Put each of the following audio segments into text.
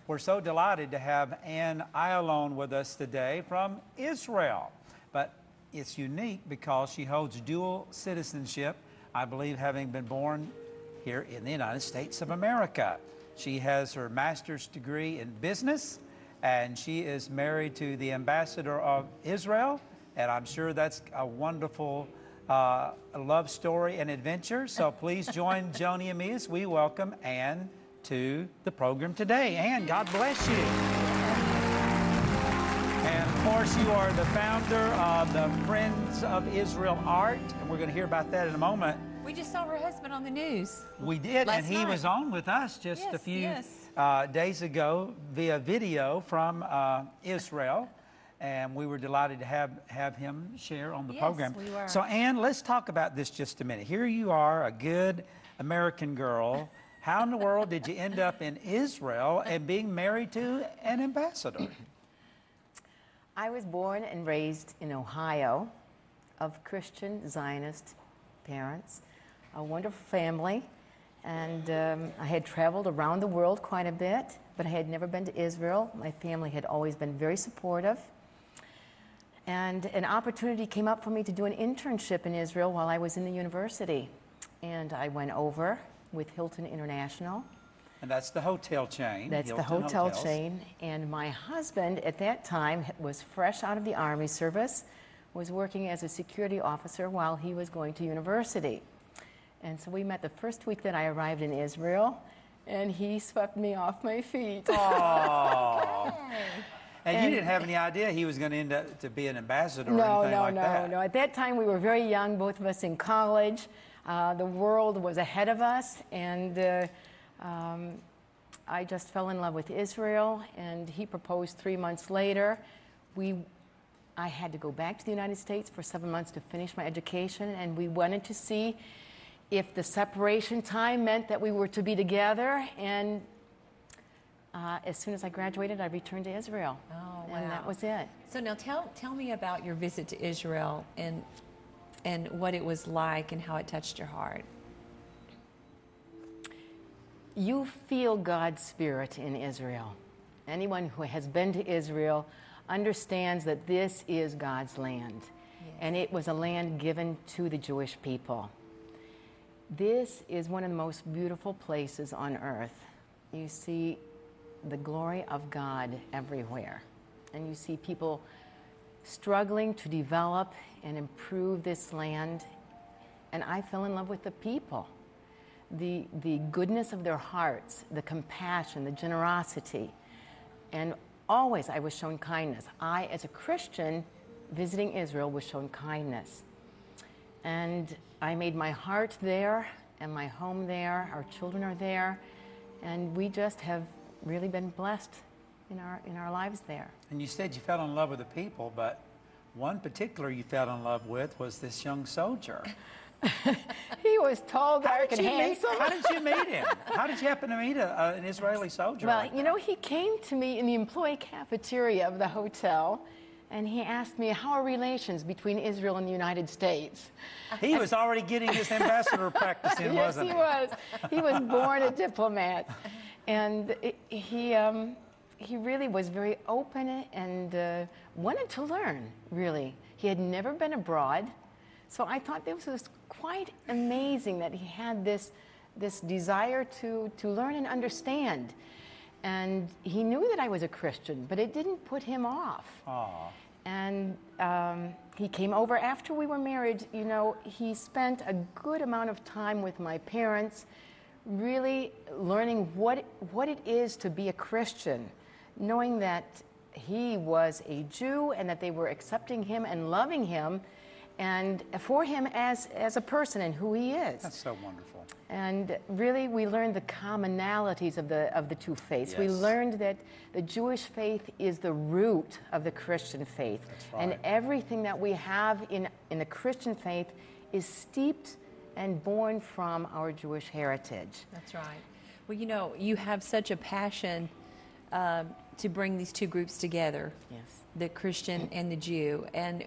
We're so delighted to have Iellon with us today from Israel. But it's unique because she holds dual citizenship, I believe having been born here in the United States of America. She has her master's degree in business, and she is married to the ambassador of Israel, and I'm sure that's a wonderful love story and adventure. So please join Joni and me as we welcome Ann to the program today. Ann, God bless you. And of course, you are the founder of the Friends of Israel Art, and we're going to hear about that in a moment. We just saw her husband on the news. We did, and he was on with us just a few days ago via video from Israel, and we were delighted to have him share on the program. We were. So, Ann, let's talk about this just a minute. Here you are, a good American girl. How in the world did you end up in Israel and being married to an ambassador? I was born and raised in Ohio of Christian Zionist parents, a wonderful family, and I had traveled around the world quite a bit, but I had never been to Israel. My family had always been very supportive, and an opportunity came up for me to do an internship in Israel while I was in the university, and I went over with Hilton International. And that's the hotel chain. That's Hilton the hotel Hotels. chain. And my husband at that time was fresh out of the Army service, was working as a security officer while he was going to university. And so we met the first week that I arrived in Israel, and he swept me off my feet. Oh. And you didn't have any idea he was going to end up to be an ambassador or anything like that? No. At that time, we were very young, both of us in college. The world was ahead of us, and I just fell in love with Israel, and he proposed 3 months later. I had to go back to the United States for 7 months to finish my education, and we wanted to see if the separation time meant that we were to be together, and as soon as I graduated, I returned to Israel. Oh, wow. And that was it. So now tell me about your visit to Israel and what it was like and how it touched your heart. You feel God's Spirit in Israel. Anyone who has been to Israel understands that this is God's land. Yes. And it was a land given to the Jewish people. This is one of the most beautiful places on earth. You see the glory of God everywhere. And you see people struggling to develop and improve this land. And I fell in love with the people. The goodness of their hearts, the compassion, the generosity. And always I was shown kindness. I, as a Christian, visiting Israel, was shown kindness. And I made my heart there and my home there. Our children are there. And we just have really been blessed in our lives there. And you said you fell in love with the people, but one particular you fell in love with was this young soldier. He was tall, dark, and handsome. How did you meet him? How did you happen to meet an Israeli soldier? Well, like you know, he came to me in the employee cafeteria of the hotel, and he asked me, how are relations between Israel and the United States? He was already getting his ambassador practice in, yes, wasn't he? Yes, he was. He was born a diplomat. And he really was very open and wanted to learn, really. He had never been abroad. So I thought this was quite amazing that he had this desire to learn and understand. And he knew that I was a Christian, but it didn't put him off. Aww. And he came over after we were married. You know, he spent a good amount of time with my parents, really learning what it is to be a Christian, knowing that he was a Jew and that they were accepting him and loving him, and for him as a person and who he is. That's so wonderful. And really, we learned the commonalities of the two faiths. Yes. We learned that the Jewish faith is the root of the Christian faith. That's right. And everything that we have in the Christian faith is steeped and born from our Jewish heritage. That's right. Well, you know, you have such a passion to bring these two groups together. Yes. The Christian and the Jew. And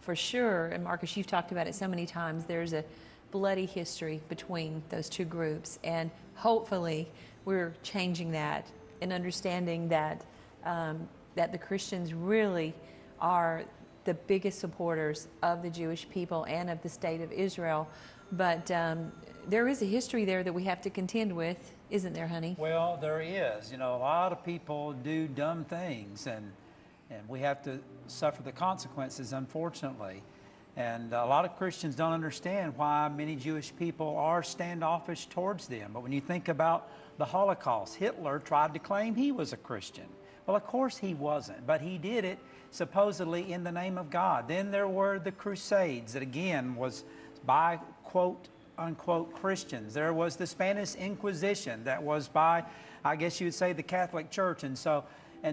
for sure, and Marcus, you've talked about it so many times, there's a bloody history between those two groups, and hopefully we're changing that in understanding that that the Christians really are the biggest supporters of the Jewish people and of the state of Israel. But there is a history there that we have to contend with, isn't there, honey? Well, there is. You know, a lot of people do dumb things, and we have to suffer the consequences, unfortunately. And a lot of Christians don't understand why many Jewish people are standoffish towards them. But when you think about the Holocaust, Hitler tried to claim he was a Christian. Well, of course he wasn't, but he did it supposedly in the name of God. Then there were the Crusades that, again, was by quote unquote Christians. There was the Spanish Inquisition that was by, I guess you would say, the Catholic Church. And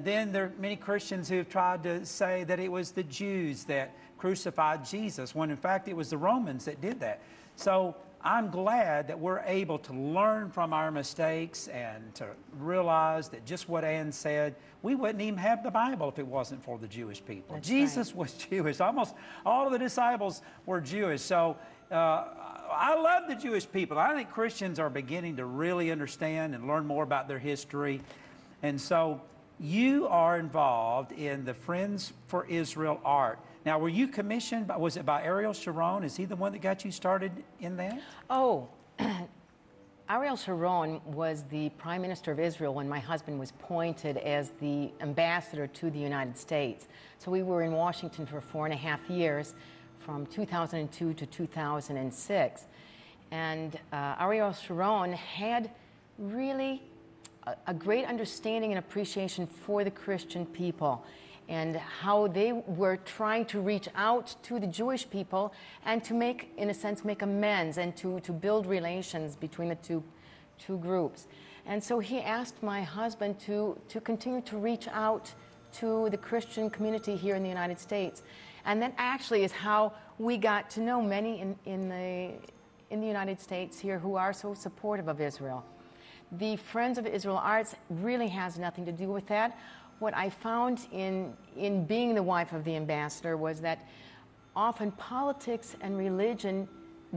then there are many Christians who have tried to say that it was the Jews that crucified Jesus, when in fact it was the Romans that did that. So I'm glad that we're able to learn from our mistakes and to realize that just what Ann said, we wouldn't even have the Bible if it wasn't for the Jewish people. That's Jesus right. was Jewish. Almost all of the disciples were Jewish. So I love the Jewish people. I think Christians are beginning to really understand and learn more about their history. And so you are involved in the Friends for Israel art. Now, were you commissioned by, was it by Ariel Sharon? Is he the one that got you started in that? Oh, Ariel Sharon was the Prime Minister of Israel when my husband was appointed as the ambassador to the United States. So we were in Washington for 4.5 years, from 2002 to 2006. And Ariel Sharon had really a great understanding and appreciation for the Christian people and how they were trying to reach out to the Jewish people and to make, in a sense, make amends and to build relations between the two groups. And so he asked my husband to continue to reach out to the Christian community here in the United States. And that actually is how we got to know many in the United States here who are so supportive of Israel. The Friends of Israel Arts really has nothing to do with that. What I found in being the wife of the ambassador was that often politics and religion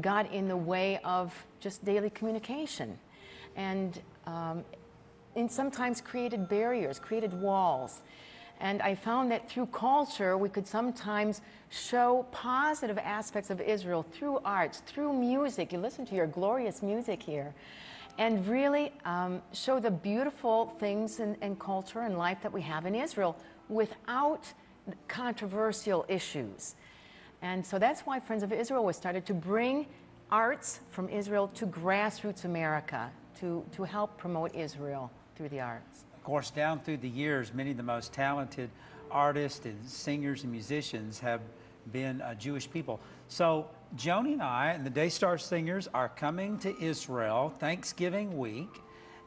got in the way of just daily communication, and sometimes created barriers, created walls. And I found that through culture, we could sometimes show positive aspects of Israel through arts, through music. You listen to your glorious music here. And really show the beautiful things and culture and life that we have in Israel without controversial issues. And so that's why Friends of Israel was started, to bring arts from Israel to grassroots America, to help promote Israel through the arts. Of course, down through the years, many of the most talented artists and singers and musicians have been Jewish people. So Joni and I and the Daystar Singers are coming to Israel Thanksgiving week,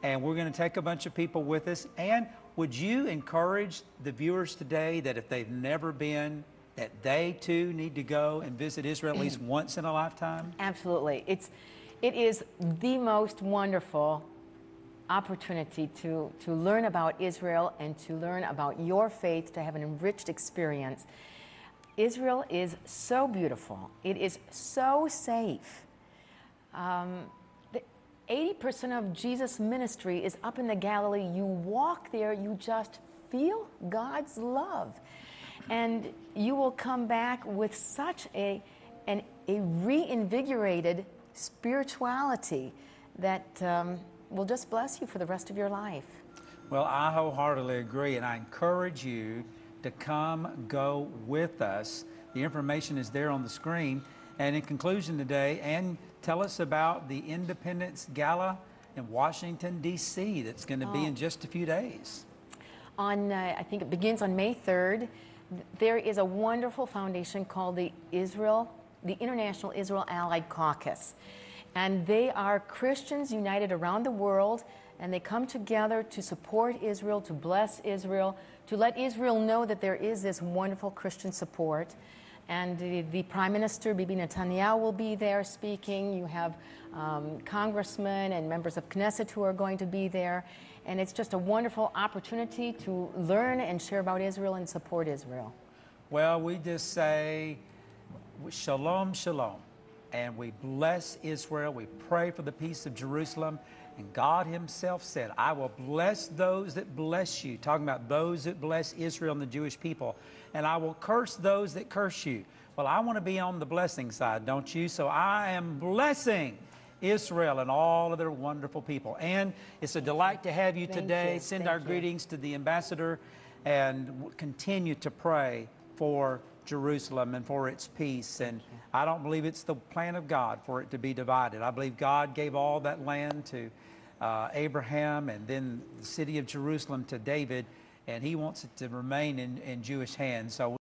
and we're going to take a bunch of people with us. And would you encourage the viewers today that if they've never been, that they too need to go and visit Israel at least once in a lifetime? Absolutely. It is the most wonderful opportunity to learn about Israel and to learn about your faith, to have an enriched experience. Israel is so beautiful. It is so safe. 80% of Jesus' ministry is up in the Galilee. You walk there, you just feel God's love. And you will come back with such a reinvigorated spirituality that will just bless you for the rest of your life. Well, I wholeheartedly agree, and I encourage you to come go with us. The information is there on the screen. And in conclusion today, Ann, tell us about the Independence Gala in Washington, D.C. that's going to be in just a few days. I think it begins on May 3rd. There is a wonderful foundation called the International Israel Allied Caucus. And they are Christians united around the world, and they come together to support Israel, to bless Israel, to let Israel know that there is this wonderful Christian support. And the Prime Minister, Bibi Netanyahu, will be there speaking. You have congressmen and members of Knesset who are going to be there. And it's just a wonderful opportunity to learn and share about Israel and support Israel. Well, we just say, shalom, shalom. And we bless Israel. We pray for the peace of Jerusalem. And God himself said, I will bless those that bless you, talking about those that bless Israel and the Jewish people, and I will curse those that curse you. Well, I want to be on the blessing side, don't you? So I am blessing Israel and all of their wonderful people. And it's a delight to have you today. Send our greetings to the ambassador, and continue to pray for Jerusalem and for its peace. And I don't believe it's the plan of God for it to be divided. I believe God gave all that land to Abraham, and then the city of Jerusalem to David, and he wants it to remain in Jewish hands. So